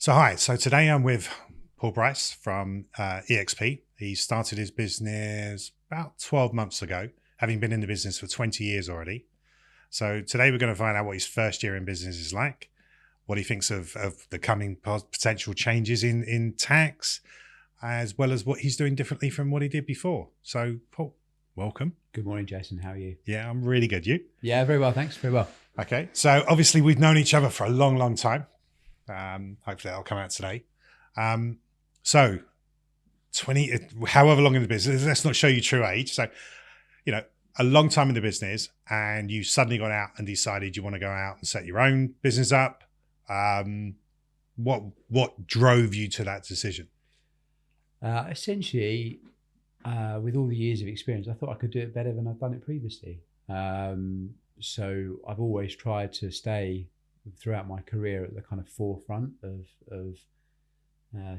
So hi, so today I'm with Paul Brice from EXP. He started his business about 12 months ago, having been in the business for 20 years already. So today we're going to find out what his first year in business is like, what he thinks of the coming potential changes in tax, as well as what he's doing differently from what he did before. So Paul, welcome. Good morning, Jason. How are you? Yeah, I'm really good. You? Yeah, very well. Thanks. Very well. Okay. So obviously we've known each other for a long, long time. Hopefully that'll come out today. So 20, however long in the business, let's not show you true age. So, a long time in the business and you suddenly got out and decided you want to go out and set your own business up. What drove you to that decision? Essentially, with all the years of experience, I thought I could do it better than I've done it previously. So I've always tried to stay throughout my career at the kind of forefront of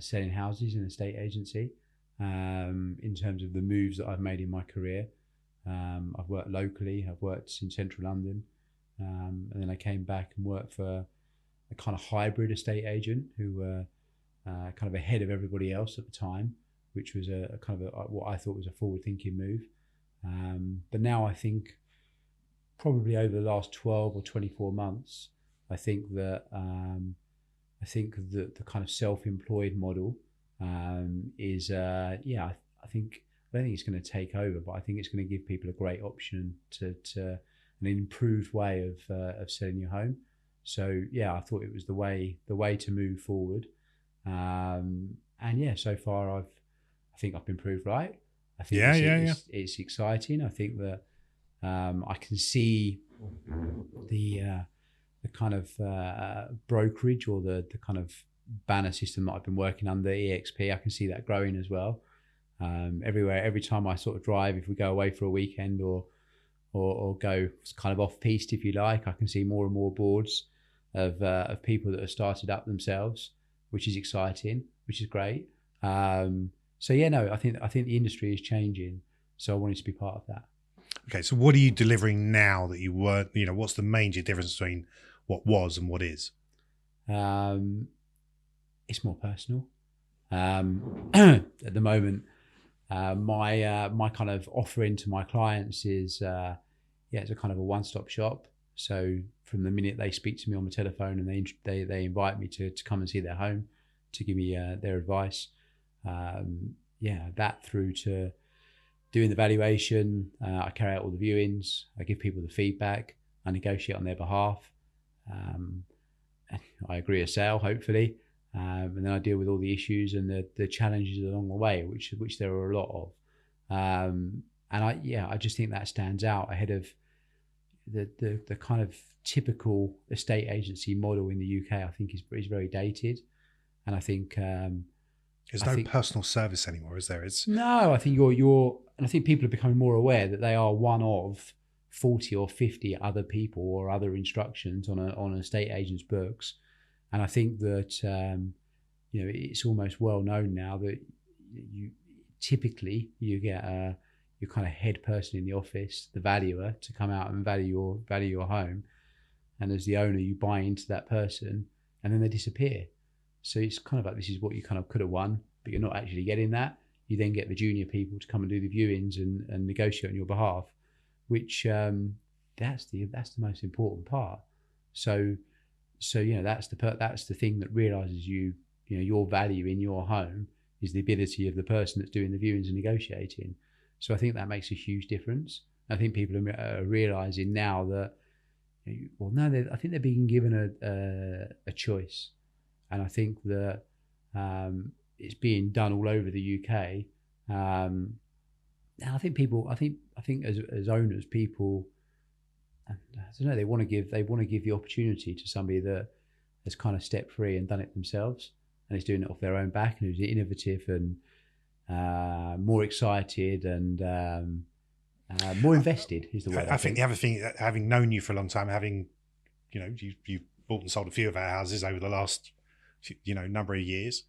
selling houses in a estate agency. In terms of the moves that I've made in my career, I've worked locally. I've worked in central London, and then I came back and worked for a kind of hybrid estate agent who were kind of ahead of everybody else at the time, which was a kind of what I thought was a forward-thinking move. But now I think probably over the last 12 or 24 months, I think that the kind of self-employed model is I don't think it's going to take over, but I think it's going to give people a great option to an improved way of selling your home. So yeah, I thought it was the way to move forward. And yeah, so far I think I've been proved right. I think it's exciting. I think that I can see the kind of brokerage or the kind of banner system that I've been working under, EXP, I can see that growing as well. Everywhere, every time I sort of drive, if we go away for a weekend or go kind of off piste, if you like, I can see more and more boards of people that have started up themselves, which is exciting, which is great. So yeah, no, I think the industry is changing, so I wanted to be part of that. Okay, so what are you delivering now that you weren't? What's the major difference between what was and what is? It's more personal. At the moment, my kind of offering to my clients is it's a kind of a one-stop shop. So from the minute they speak to me on the telephone and they invite me to come and see their home, to give me their advice, that through to doing the valuation, I carry out all the viewings, I give people the feedback, I negotiate on their behalf, I agree a sale, hopefully, and then I deal with all the issues and the challenges along the way, which there are a lot of. And I just think that stands out ahead of the kind of typical estate agency model in the UK. I think is very dated, and I think there's no personal service anymore, is there? No, I think and I think people are becoming more aware that they are one of 40 or 50 other people or other instructions on an estate agent's books. And I think that, it's almost well known now that you typically get your kind of head person in the office, the valuer, to come out and value your home. And as the owner, you buy into that person and then they disappear. So it's kind of like, this is what you kind of could have won, but you're not actually getting that. You then get the junior people to come and do the viewings and negotiate on your behalf, which that's the most important part. So that's the thing that realizes your value in your home is the ability of the person that's doing the viewings and negotiating. So I think that makes a huge difference. I think people are realizing now that I think they're being given a choice, and I think that it's being done all over the UK. And I think as owners, people, I don't know, they want to give the opportunity to somebody that has kind of stepped free and done it themselves and is doing it off their own back and who's innovative and more excited and more invested is the word. I think the other thing, having known you for a long time, having you've bought and sold a few of our houses over the last number of years,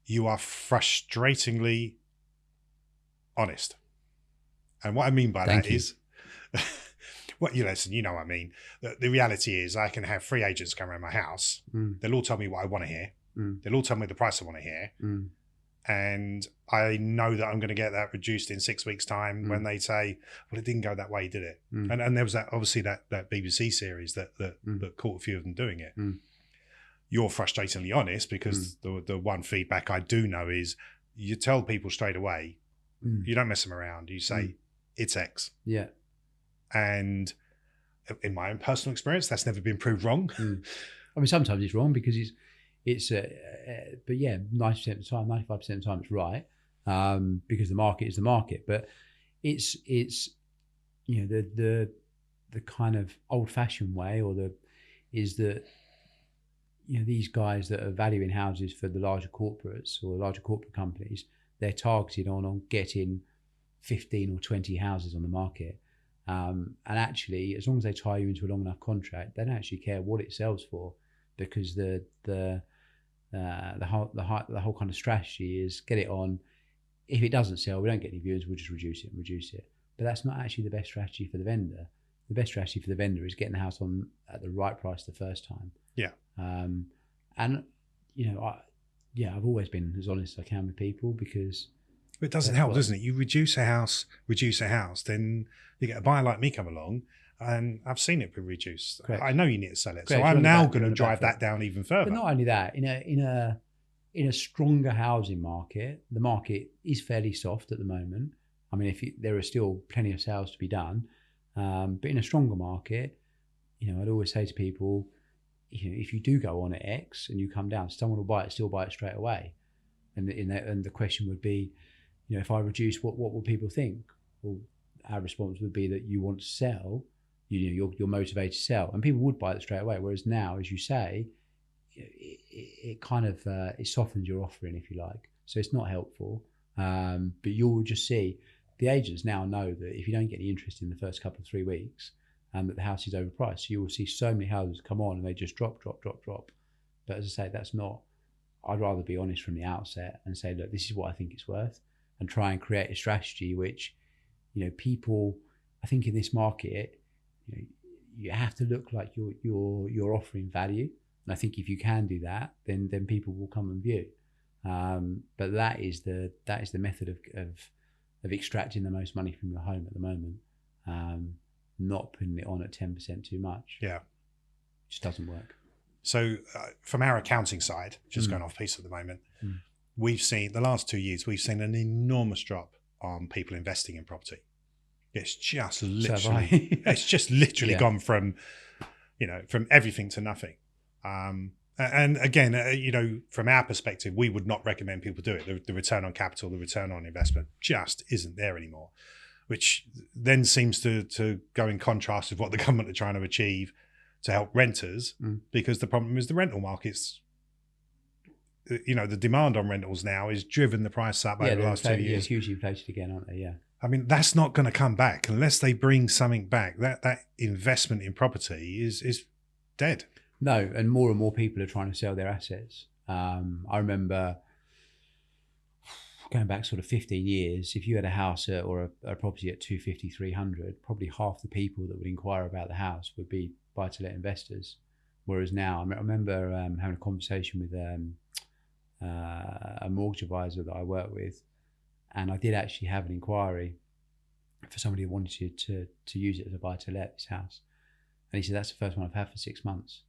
you are frustratingly honest. And what I mean by that is Well, you listen, you know what I mean. The reality is I can have 3 agents come around my house. They'll all tell me what I want to hear. They'll all tell me the price I want to hear. And I know that I'm going to get that reduced in 6 weeks' time when they say, well, it didn't go that way, did it? And there was that, obviously that BBC series that caught a few of them doing it. You're frustratingly honest, because the one feedback I do know is you tell people straight away, you don't mess them around. You say, it's X. Yeah. And in my own personal experience, that's never been proved wrong. I mean, sometimes it's wrong because it's but yeah, 90% of the time, 95% of the time it's right, because the market is the market. But it's you know, the kind of old-fashioned way, is that, you know, these guys that are valuing houses for the larger corporates or larger corporate companies, they're targeted on getting 15 or 20 houses on the market. And actually, as long as they tie you into a long enough contract, they don't actually care what it sells for, because the whole kind of strategy is get it on. If it doesn't sell, we don't get any viewers, we'll just reduce it. But that's not actually the best strategy for the vendor. The best strategy for the vendor is getting the house on at the right price the first time. Yeah. And you know, I've always been as honest as I can with people, because it doesn't help, doesn't it? You reduce a house, then you get a buyer like me come along, and I've seen it be reduced. Correct. I know you need to sell it. Correct. So I'm now going to drive that down even further. But not only that, in a stronger housing market, the market is fairly soft at the moment. I mean, there are still plenty of sales to be done, but in a stronger market, you know, I'd always say to people, you know, if you do go on at X and you come down, someone will buy it straight away. And the question would be, you know, if I reduce, what will people think? Well, our response would be that you want to sell, you're motivated to sell, and people would buy it straight away. Whereas now, as you say, it kind of it softens your offering, if you like. So it's not helpful. But you'll just see the agents now know that if you don't get any interest in the first couple of 3 weeks, that the house is overpriced. So you will see so many houses come on and they just drop. But as I say, that's not. I'd rather be honest from the outset and say, look, this is what I think it's worth, and try and create a strategy which, you know, people, I think in this market, you know, you have to look like you're offering value. And I think if you can do that, then people will come and view. But that is the method of extracting the most money from your home at the moment. Not putting it on at 10% too much. Yeah. It just doesn't work. So from our accounting side, just going off piece at the moment, we've seen the last 2 years, we've seen an enormous drop on people investing in property. It's just literally, gone from, you know, from everything to nothing. And again, you know, from our perspective, we would not recommend people do it. The return on capital, the return on investment just isn't there anymore, which then seems to go in contrast with what the government are trying to achieve to help renters, because the problem is the rental market's, you know, the demand on rentals now has driven the price up over the last 2 years. Yeah, hugely inflated again, aren't they? Yeah. I mean, that's not going to come back unless they bring something back. That investment in property is dead. No, and more people are trying to sell their assets. I remember going back sort of 15 years, if you had a house or a property at 250, 300, probably half the people that would inquire about the house would be buy-to-let investors. Whereas now, I remember having a conversation with a mortgage advisor that I work with, and I did actually have an inquiry for somebody who wanted to use it as a buy-to-let, this house. And he said, that's the first one I've had for 6 months.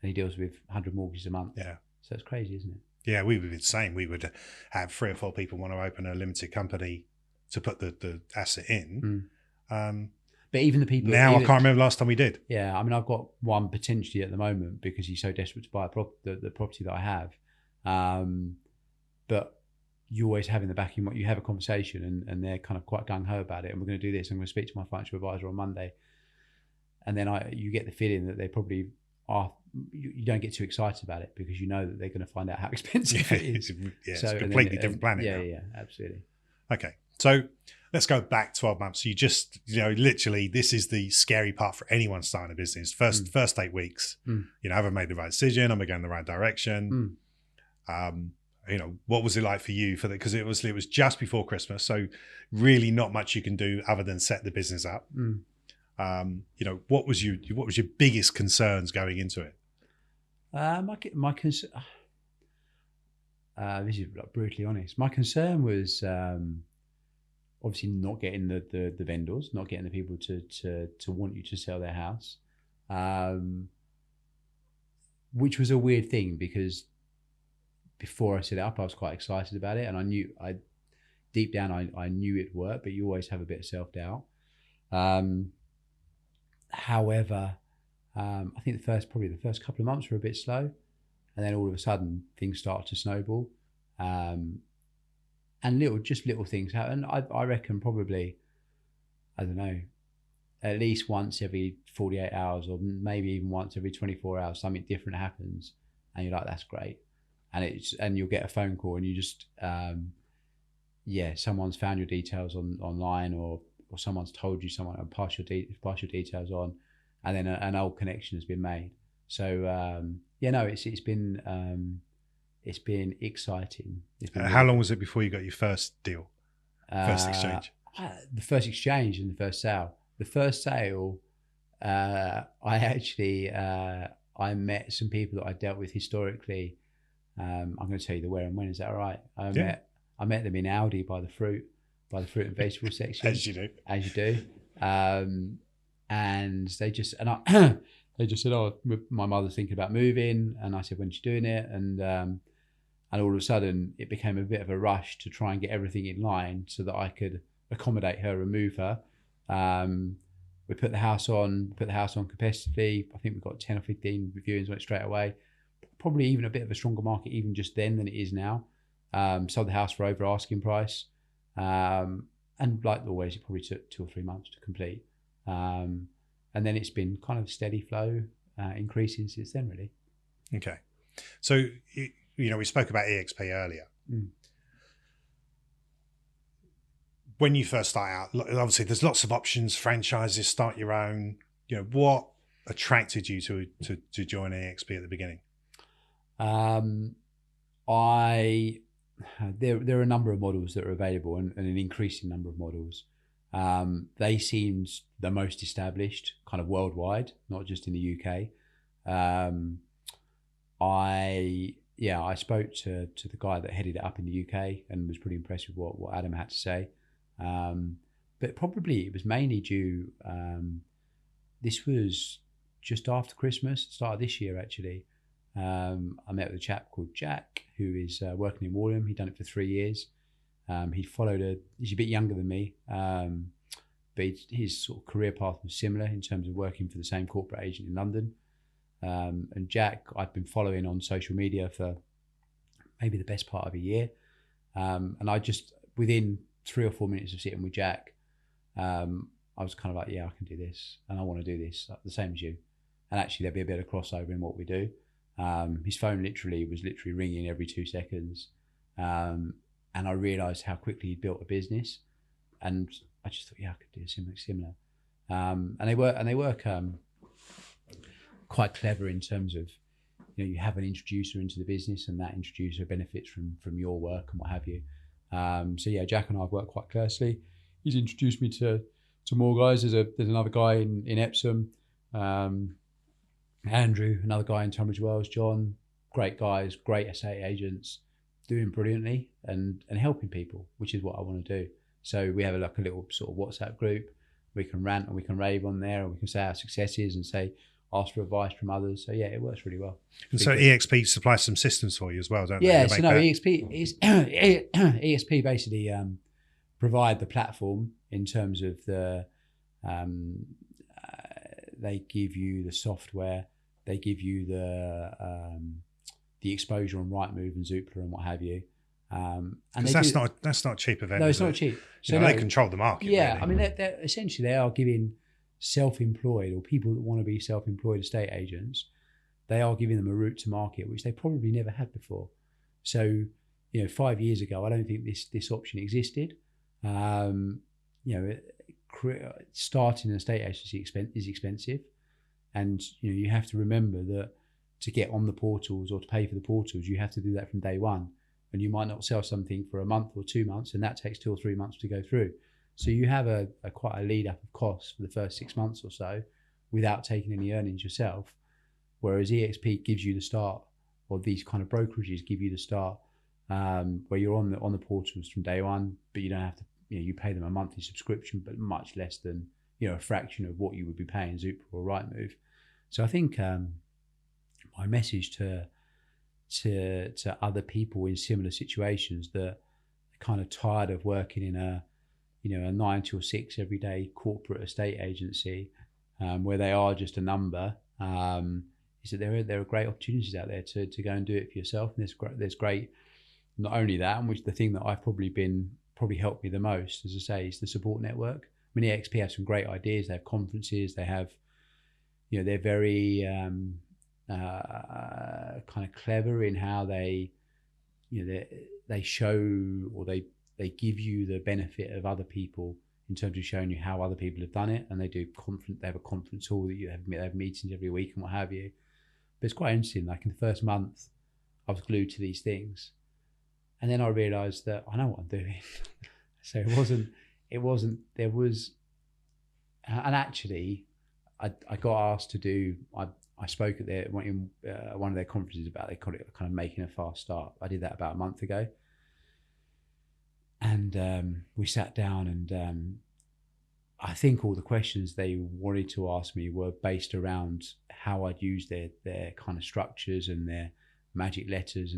And he deals with 100 mortgages a month. Yeah. So it's crazy, isn't it? Yeah, we would be the same. We would have 3 or 4 people want to open a limited company to put the asset in. But even the people... Now, I can't remember the last time we did. Yeah, I mean, I've got one potentially at the moment because he's so desperate to buy the property that I have. But you always have in the back of your mind, you have a conversation and they're kind of quite gung-ho about it. And we're going to do this. I'm going to speak to my financial advisor on Monday. And then you get the feeling that they probably are... You don't get too excited about it because you know that they're going to find out how expensive it is. It's a completely different planet. Yeah, absolutely. Okay, so let's go back 12 months. You just, you know, literally, this is the scary part for anyone starting a business. First 8 weeks, you know, have I made the right decision? Am I going in the right direction? You know, what was it like for you for that? Because it was just before Christmas, so really not much you can do other than set the business up. What was your biggest concerns going into it? My concern. This is like brutally honest. My concern was obviously not getting the vendors, not getting the people to want you to sell their house, which was a weird thing because before I set it up, I was quite excited about it, and deep down I knew it'd work, but you always have a bit of self-doubt. However, I think probably the first couple of months were a bit slow, and then all of a sudden things started to snowball, and little things happen. I reckon probably, I don't know, at least once every 48 hours, or maybe even once every 24 hours, something different happens, and you're like, that's great, and you'll get a phone call, and you just someone's found your details online, or someone's told you someone and pass your details on, and then an old connection has been made. So it's been exciting. How long was it before you got your first deal, first exchange? The first exchange and the first sale. The first sale, I met some people that I dealt with historically. I'm going to tell you the where and when. Is that all right? I met them in Aldi by the fruit and vegetable section. As you do. And they just said, "Oh, my mother's thinking about moving," and I said, "When she's doing it?" And all of a sudden, it became a bit of a rush to try and get everything in line so that I could accommodate her and move her. We put the house on competitively. I think we got 10 or 15 viewings on it straight away. Probably even a bit of a stronger market even just then than it is now. Sold the house for over asking price. And like always, it probably took 2 or 3 months to complete. And then it's been kind of steady flow, increasing since then, really. Okay. So, we spoke about EXP earlier. When you first start out, obviously there's lots of options, franchises, start your own. What attracted you to join EXP at the beginning? There are a number of models that are available, and an increasing number of models. They seemed the most established kind of worldwide, not just in the UK. I spoke to the guy that headed it up in the UK and was pretty impressed with what Adam had to say. But probably it was mainly due, this was just after Christmas, start of this year actually. I met with a chap called Jack, who is working in Warham. He'd done it for 3 years. He's a bit younger than me, but his sort of career path was similar in terms of working for the same corporate agent in London. And Jack, I've been following on social media for maybe the best part of a year. And I just, within 3 or 4 minutes of sitting with Jack, I was kind of like, yeah, I can do this, and I want to do this the same as you. And actually, there'll be a bit of crossover in what we do. His phone was literally ringing every 2 seconds. And I realised how quickly he'd built a business, and I just thought, yeah, I could do something similar. And they work quite clever in terms of, you have an introducer into the business, and that introducer benefits from your work and what have you. So yeah, Jack and I have worked quite closely. He's introduced me to more guys. There's another guy in Epsom, Andrew, another guy in Tunbridge Wells, John, great guys, great estate agents, doing brilliantly and helping people, which is what I want to do. So we have a little sort of WhatsApp group. We can rant and we can rave on there, and we can say our successes and ask for advice from others. So yeah, it works really well. And so EXP supplies some systems for you as well, don't they? Yeah, EXP basically provide the platform in terms of they give you the software, they give you the exposure on Rightmove and Zoopla and what have you. And that's not cheap event. No, it's not cheap. So they control the market. Yeah, really. I mean, they're essentially they are giving self-employed or people that want to be self-employed estate agents, they are giving them a route to market which they probably never had before. So 5 years ago, I don't think this option existed. Starting an estate agency is expensive, and you have to remember that to get on the portals or to pay for the portals, you have to do that from day one, and you might not sell something for a month or 2 months, and that takes 2 or 3 months to go through. So you have a quite a lead up of costs for the first 6 months or so without taking any earnings yourself. Whereas EXP gives you the start, or these kind of brokerages give you the start, where you're on the portals from day one, but you don't have to, you pay them a monthly subscription, but much less than, a fraction of what you would be paying Zoopla or Rightmove. So I think my message to other people in similar situations that are kind of tired of working in a 9 till 6 every day corporate estate agency, where they are just a number, is that there are great opportunities out there to go and do it for yourself. And there's great, not only that, and which the thing that I've probably helped me the most, as I say, is the support network. I mean, EXP have some great ideas. They have conferences. They have, they're very kind of clever in how they show, or they give you the benefit of other people in terms of showing you how other people have done it. And they have a conference hall that they have meetings every week and what have you. But it's quite interesting. Like in the first month, I was glued to these things, and then I realised that I know what I'm doing. So there was, and actually, I got asked to do. I spoke at one of their conferences about, they call it kind of making a fast start. I did that about a month ago, and we sat down, and I think all the questions they wanted to ask me were based around how I'd use their kind of structures and their magic letters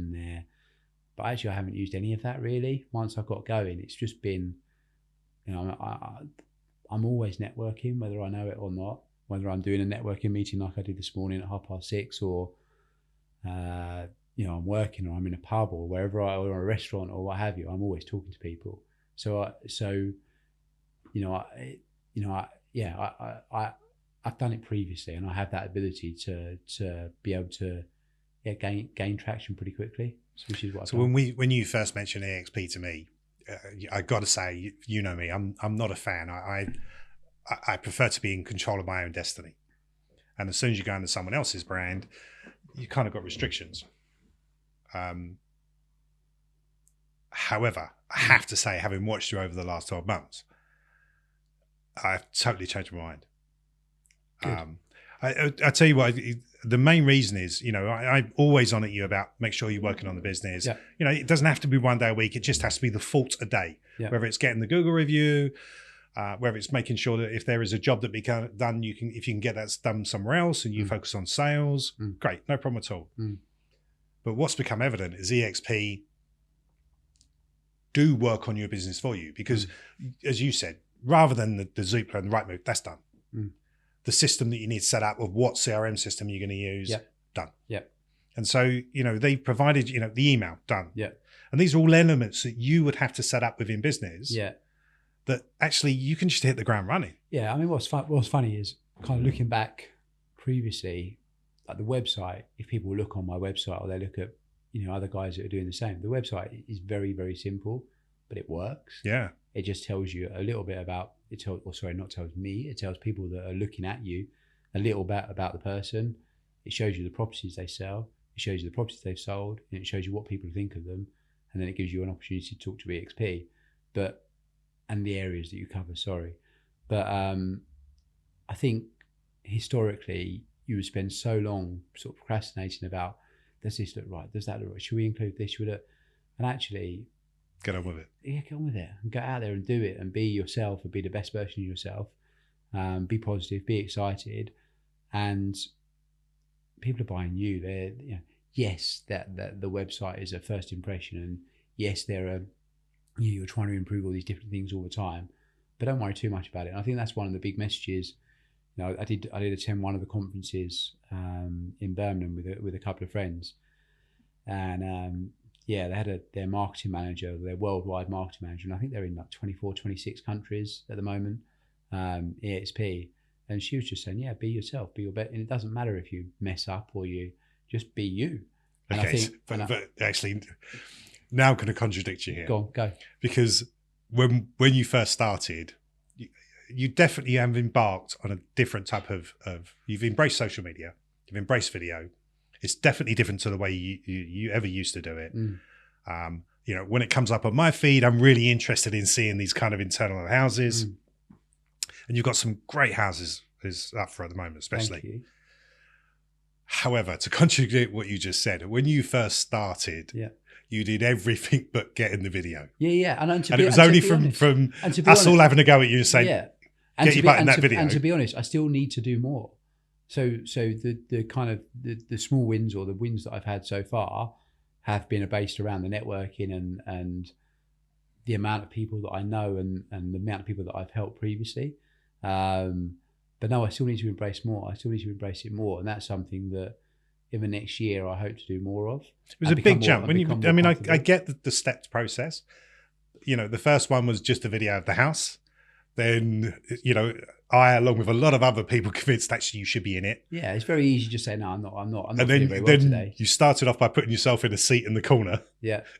but actually I haven't used any of that really. Once I got going, it's just been, I'm always networking, whether I know it or not, whether I'm doing a networking meeting like I did this morning at 6:30, or, I'm working, or I'm in a pub or wherever, or a restaurant or what have you. I'm always talking to people. I've done it previously, and I have that ability to be able to gain traction pretty quickly. Which is what. So when you first mentioned EXP to me, I got to say, you know me, I'm not a fan. I prefer to be in control of my own destiny, and as soon as you go into someone else's brand, you kind of got restrictions. However, I have to say, having watched you over the last 12 months, I've totally changed my mind. I tell you what, the main reason is, I'm always on at you about make sure you're working on the business. Yeah. It doesn't have to be 1 day a week. It just has to be the fault a day, whether it's getting the Google review, whether it's making sure that if there is a job that be done, if you can get that done somewhere else and you focus on sales, great, no problem at all. But what's become evident is EXP do work on your business for you, because as you said, rather than the Zoopla and the Rightmove, that's done. The system that you need set up of what CRM system you're going to use, done. And so, they provided, the email, done. And these are all elements that you would have to set up within business that actually you can just hit the ground running. Yeah. I mean, what's funny is kind of looking back previously, like the website, if people look on my website or they look at, other guys that are doing the same, the website is very, very simple, but it works. Yeah. It just tells you a little bit about, it tells people that are looking at you a little bit about the person. It shows you the properties they sell, it shows you the properties they've sold, and it shows you what people think of them, and then it gives you an opportunity to talk to EXP, and the areas that you cover, But I think historically you would spend so long sort of procrastinating about, does this look right? Does that look right? Should we include this? Should we look? And actually, get on with it. Yeah, get on with it and go out there and do it and be yourself and be the best version of yourself. Be positive, be excited, and people are buying you. They're, yes, that the website is a first impression, and yes, you're trying to improve all these different things all the time, but don't worry too much about it. And I think that's one of the big messages. I did attend one of the conferences in Birmingham with a couple of friends, and they had their marketing manager, their worldwide marketing manager, and I think they're in like 24, 26 countries at the moment, EXP. And she was just saying, be yourself, be your best. And it doesn't matter if you mess up or you just be you. And okay, I think, but actually, now I'm going to contradict you here. Go. Because when you first started, you definitely have embarked on a different type of you've embraced social media, you've embraced video. It's definitely different to the way you ever used to do it. You know, when it comes up on my feed, I'm really interested in seeing these kind of internal houses. And you've got some great houses is up for at the moment, especially. Thank you. However, to contradict what you just said, when you first started, you did everything but get in the video. Yeah. And it was only from us all having a go at you and saying, get your butt in that video. And to be honest, I still need to do more. So the kind of the small wins or the wins that I've had so far have been based around the networking and the amount of people that I know and the amount of people that I've helped previously. But no, I still need to embrace more. I still need to embrace it more. And that's something that in the next year, I hope to do more of. It was a big jump. I get the stepped process. You know, the first one was just a video of the house. Then, you know, I, along with a lot of other people, convinced actually you should be in it. Yeah, it's very easy to just say, no, I'm not and feeling very well today. You started off by putting yourself in a seat in the corner,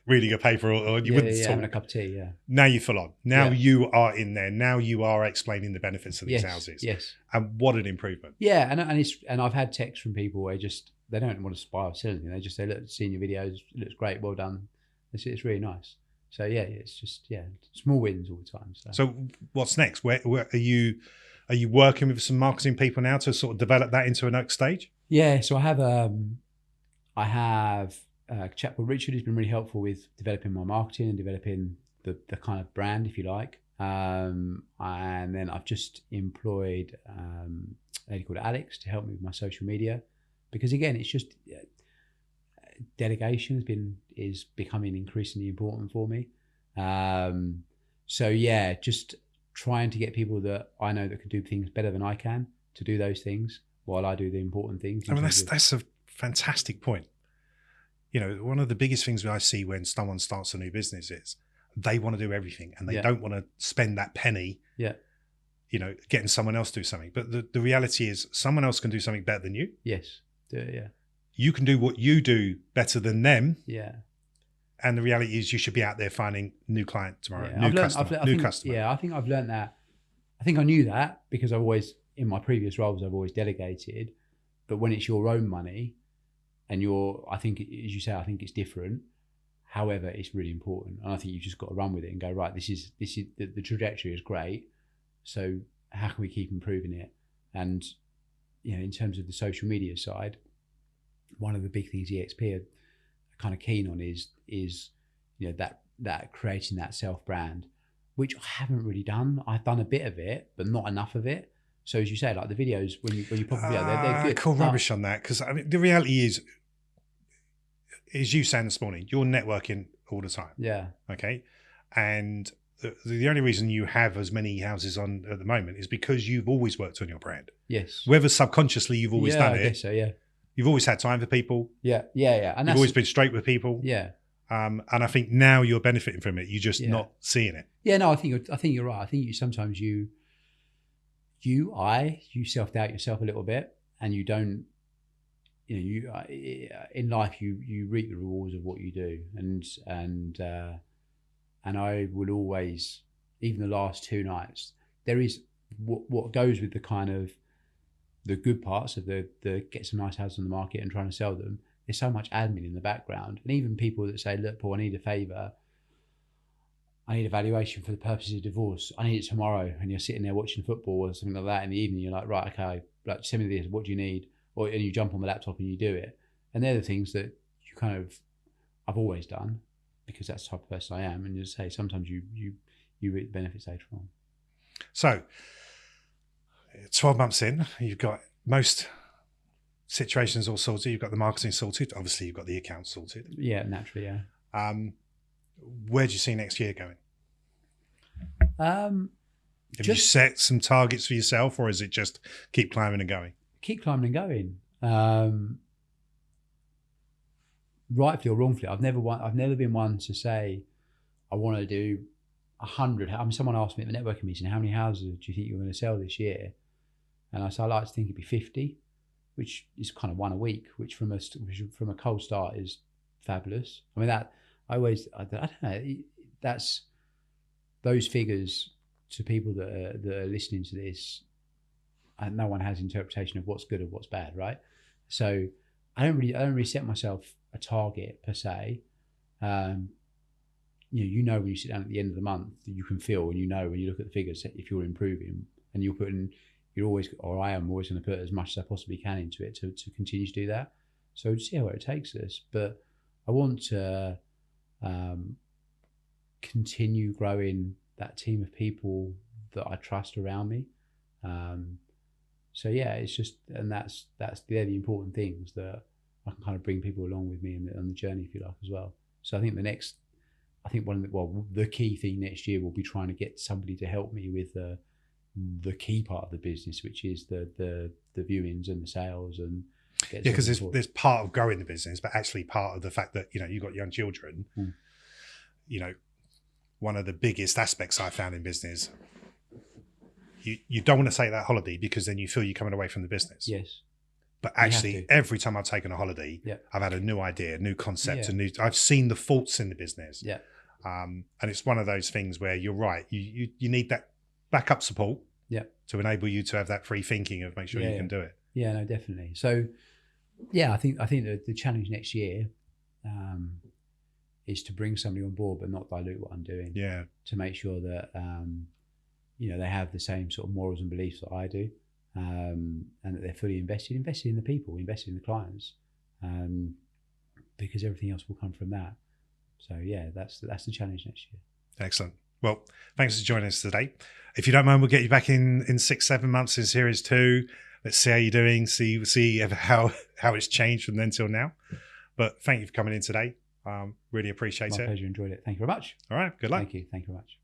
reading a paper, or you wouldn't talk. Having a cup of tea, Now you're full on. Now you are in there. Now you are explaining the benefits of these houses. Yes. And what an improvement. Yeah, and I've had texts from people where they don't want to buy or sell anything. They just say, look, seeing your videos, it looks great, well done. It's really nice. So it's just small wins all the time. So what's next? Where are you working with some marketing people now to sort of develop that into a next stage? Yeah, so I have a chap called Richard who's been really helpful with developing my marketing and developing the kind of brand, if you like. And then I've just employed a lady called Alex to help me with my social media, because again, it's just delegation is becoming increasingly important for me. Just trying to get people that I know that can do things better than I can to do those things while I do the important things. I mean, that's a fantastic point. You know, one of the biggest things I see when someone starts a new business is they want to do everything and they don't want to spend that penny, you know, getting someone else to do something. But the reality is someone else can do something better than you. Yes. Yeah. You can do what you do better than them. Yeah. And the reality is you should be out there finding new client tomorrow, new customer. Yeah, I think I've learned that. I think I knew that because in my previous roles, I've always delegated. But when it's your own money and I think, as you say, I think it's different. However, it's really important. And I think you've just got to run with it and go, right, this is the trajectory is great. So how can we keep improving it? And, you know, in terms of the social media side, one of the big things EXP are kind of keen on is you know that creating that self brand, which I haven't really done. I've done a bit of it, but not enough of it. So as you say, like the videos when you put them out, they're good. Call rubbish on that, because I mean the reality is you saying this morning, you're networking all the time. Yeah. Okay, and the only reason you have as many houses on at the moment is because you've always worked on your brand. Yes. Whether subconsciously you've always done it. I guess so. Yeah. You've always had time for people. Yeah. And you've always been straight with people. Yeah. And I think now you're benefiting from it. You're just not seeing it. Yeah. No, I think you're right. I think sometimes you self-doubt yourself a little bit, and you don't. You know, in life you reap the rewards of what you do, and I will always, even the last 2 nights, there is what goes with the kind of the good parts of the get some nice houses on the market and trying to sell them. There's so much admin in the background, and even people that say, look, Paul, I need a favour. I need a valuation for the purposes of divorce. I need it tomorrow. And you're sitting there watching football or something like that in the evening. You're like, right, okay, like send me this. What do you need? And you jump on the laptop and you do it. And they're the things that I've always done, because that's the type of person I am. And you say sometimes you reap the benefits later on. So 12 months in, you've got most situations all sorted. You've got the marketing sorted. Obviously, you've got the accounts sorted. Yeah, naturally, yeah. Where do you see next year going? Have you set some targets for yourself, or is it just keep climbing and going? Keep climbing and going. Rightfully or wrongfully, I've never been one to say I want to do 100. Someone asked me at the networking meeting, how many houses do you think you're going to sell this year? And I said, I like to think it'd be 50, which is kind of one a week, which from a cold start is fabulous. I mean, I don't know, that's those figures to people that are listening to this, and no one has interpretation of what's good or what's bad, right? So I don't really set myself a target per se. you know when you sit down at the end of the month, you can feel, and you know when you look at the figures if you're improving, and you're always, or I am always going to put as much as I possibly can into it to continue to do that. So just see where it takes us. But I want to continue growing that team of people that I trust around me. So yeah, it's just, and they're the important things that I can kind of bring people along with me on the journey, if you like, as well. So I think the key thing next year will be trying to get somebody to help me with the key part of the business, which is the viewings and the sales, and because there's part of growing the business, but actually part of the fact that you've got young children. One of the biggest aspects I found in business, you don't want to take that holiday because then you feel you're coming away from the business. Yes. But actually, every time I've taken a holiday, I've had a new idea, a new concept, I've seen the faults in the business. Yeah. And it's one of those things where you're right. You need that backup support. To enable you to have that free thinking of make sure you can do it. Yeah, no, definitely. So, yeah, I think the challenge next year is to bring somebody on board, but not dilute what I'm doing. Yeah. To make sure that they have the same sort of morals and beliefs that I do, and that they're fully invested in the people, invested in the clients, because everything else will come from that. So yeah, that's the challenge next year. Excellent. Well, thanks for joining us today. If you don't mind, we'll get you back in 6-7 months in series 2. Let's see how you're doing. See how it's changed from then till now. But thank you for coming in today. Really appreciate it. My pleasure. Enjoyed it. Thank you very much. All right. Good luck. Thank you very much.